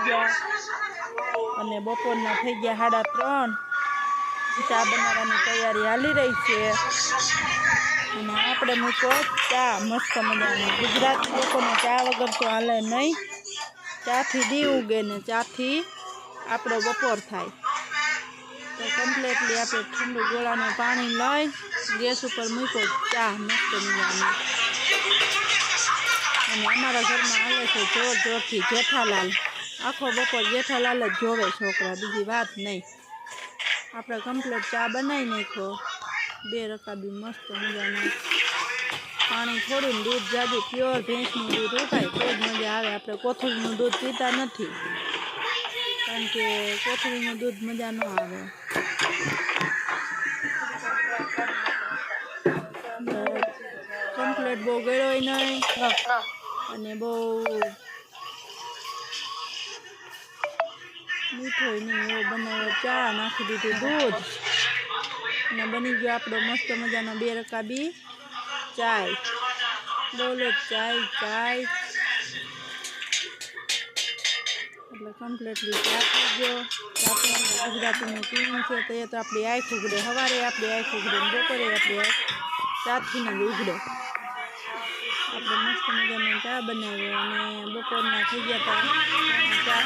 ગયા અને બપોરના થઈ ગયા 3:30. ચા બનાવવાની તૈયારી હાલી રહી છે અને આપણે મૂકો ચા મસ્ત મજાની. ગુજરાતી લોકોને ચા વગર તો હાલે નહીં. ચાથી દી ઉગે ને ચાથી આપણો બપોર થાય. તો કમ્પ્લીટલી આપણે ઠંડુ ગોળાનું પાણી લઈ ગેસ ઉપર મૂકો ચા મસ્ત મજાની. અને અમારા ઘરમાં હાલે છે જોર જોરથી જેઠાલાલ. આખો બપોર જેઠાલાલ જ જોવે છોકરા, બીજી વાત નહીં. આપણે કમ્પ્લીટ ચા બનાવી નાખ્યો. 2 રકાબી મસ્ત મજાના. પાણી થોડું ને દૂધ જાજુ પ્યોર ભેંસનું દૂધ ઉકાય તો જ મજા આવે. આપણે કોથળીનું દૂધ પીતા નથી કારણ કે કોથળીનું દૂધ મજા ન આવે. કમ્પ્લીટ બહુ ગળ્યો નહીં અને બહુ મીઠો નહીં એવો બનાવ્યો. ચા નાખી દીધું દૂધ અને બની ગયો આપણો મસ્ત મજાનો 2 રકાબી ચાય. બોલો ચાય ચાય. એટલે કમ્પ્લીટલી ચા થઈ ગયો. ગુજરાતીનું પીવું છે તો એ તો આપણી આંખ ઉઘડે. સવારે આપણી આંખ ઉઘડે ને બપોરે આપણી આંખ ચાથી જ ઉઘડે. આપણે મસ્ત મજાનો ચા બનાવ્યો અને બપોરના થઈ ગયા હતા ચા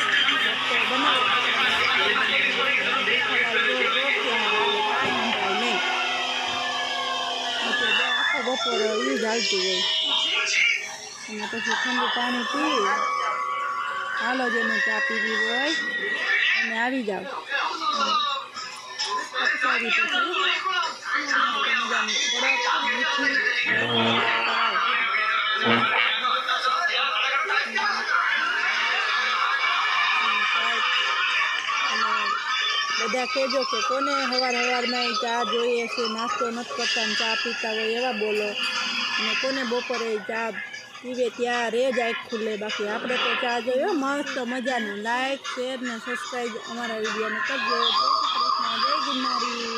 આખો બપોર એ જ હાલતું હોય. અને પછી ઠંડુ પાણી પી હાલો જેને ચા પીવી હોય અને આવી જાઓ. પછી મજાની કડક મીઠી બધા કહેજો કે કોને સવારમાં ચા જોઈએ છે, નાસ્તો નથી કરતા ને ચા પીતા હોય એવા બોલો. અને કોને બપોરે ચા પીવે ત્યાં રેજ આંખ ખુલે. બાકી આપણે તો ચા જોઈએ મસ્ત મજાનું. લાઈક શેર ને સબસ્ક્રાઈબ અમારા વિડીયોને કરજો. જય શ્રી કૃષ્ણ, જય ગિરનારી.